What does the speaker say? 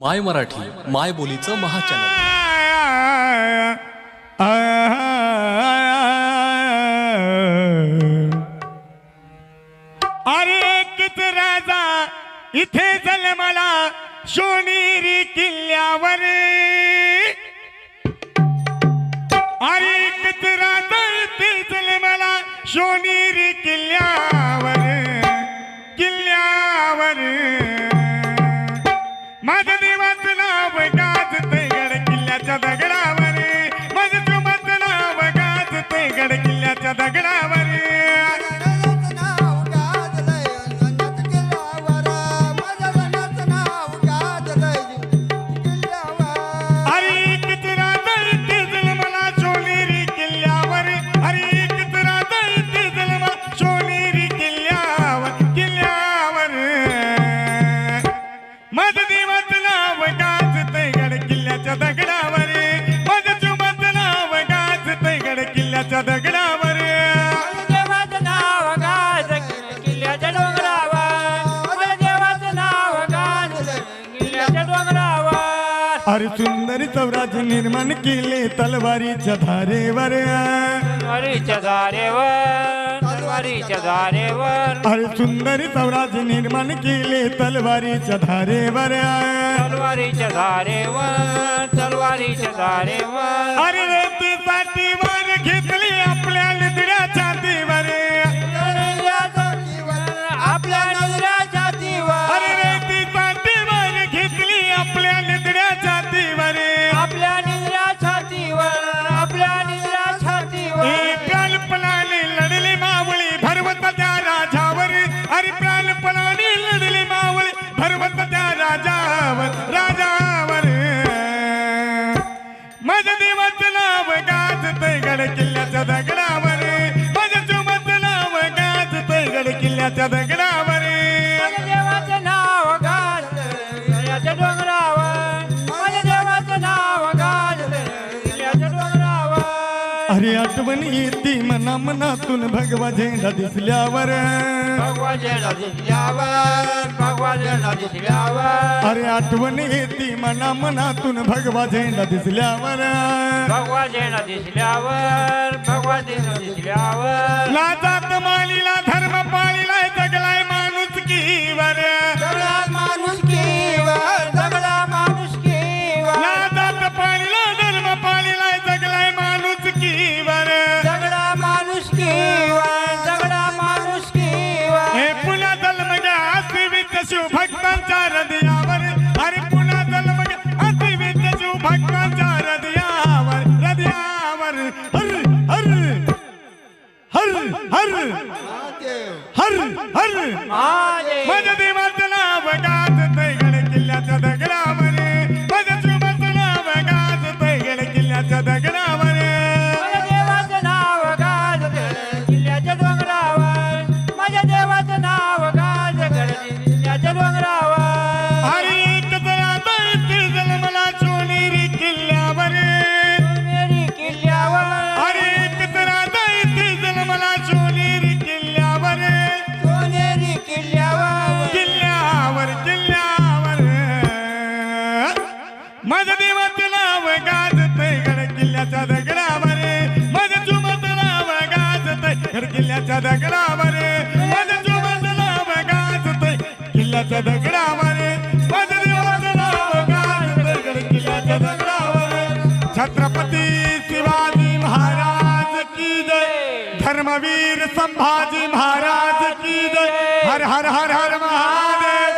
माय मराठी माय बोलीचं महाचॅनल। अरे कित राजा इथे जन्मला शिवनेरी किल्ल्यावर। अरे कित राजा इथे जन्मला शिवनेरी किल्ल्यावर किल्ल्यावर। माझं देवाचं नाव गाजतंय गड किल्ल्याच्या दगडावर। माझं देवाचं नाव गाजतंय गड किल्ल्याच्या दगडावर। दगडावर देवाचं नाव गाज किल्ल्याच्या डोंगरावर। देवाचं नाव गाज किल्ल्याच्या डोंगरावर। अरे सुंदर स्वराज्य निर्माण केले तलवारीच्या धारेवर। तलवारीच्या धारेवर तलवारीच्या धारेवर। अरे सुंदर स्वराज्य निर्माण केले तलवारीच्या धारेवर। तलवारीच्या धारेवर तलवारीच्या धारेवर। अरे रेतीसाठी वर घेतली आपल्या निधड्या छातीवर। आपल्या निधड्या छातीवर। अरे रेतीसाठी वर घेतली आपल्या निधड्या छातीवर। आपल्या निधड्या छातीवर आपल्या निधड्या छातीवर। प्राणपणाने लढली मावळी भरवत त्या राजावर। अरे प्राणपणाने लढली मावळी भरवत त्या राजावर राजावर। माझं देवाचं नाव गाजतंय गड किल्ल्याच्या दगडावर। माझं देवाचं नाव गाजतंय गड किल्ल्याच्या दगडावर। देवाचं नाव गाज किल्ल्याच्या डोंगरावर। माझ्या देवाचं नाव गाज किल्ल्याच्या डोंगरावर। अरे आठवण येते मना मनातून भगवा झेंडा दिसल्यावर। भगवा झेंडा दिसल्यावर भगवा झेंडा दिसल्यावर। अरे आठवण येते मना मनातून भगवा झेंडा दिसल्यावर। भगवा झेंडा दिसल्यावर भगवा झेंडा दिसल्यावर। लाजात मालीला धर्म पाळीला जगलाय माणुसकीवर। सगळा माणुसकीवर सगळा माणुसकीवर। लाजात पाळीला धर्म पाळीला जगलाय माणुसकीवर। सगळा माणुसकीवर सगळा माणुसकीवर। हे पुन्हा जन्मग्या असिवित शिव भक्तांच्या हृदयावर। अरे पुन्हा जन्मग्या असिवित शिव भक्तांच्या हृदयावर हृदयावर। हर हर हर हर हर हर महादेव। माझ्या देवाचं नाव गाजतंय गड किल्ल्याच्या दगडावर। माझ्या देवाचं नाव गाजतंय गड किल्ल्याच्या दगडावर। माझ्या देवाचं नाव गाज किल्ल्याच्या डोंगरावर। माझ्या देवाचं नाव गाज किल्ल्याच्या डोंगरावर। अरे एक जरा इथे जन्मला शिवनेरी किल्ल्यावर। शिवनेरी किल्ल्यावर। अरे एक जरा इथे जन्मला शिवनेरी किल्ल्यावर। शिवनेरी किल्ल्यावर किल्ल्यावर किल्ल्यावर। माझं देवाचं नाव गाजतंय गड किल्ल्याच्या दगडावर। माझं देवाचं नाव गाजतंय गड किल्ल्याच्या दगडावर। माझं देवाचं नाव गाजतंय किल्ल्याच्या दगडावर। माझं देवाचं नाव गाजतंय गड किल्ल्याच्या दगडावर। छत्रपती शिवाजी महाराज की जय। धर्मवीर संभाजी महाराज की जय। हर हर हर हर महादेव।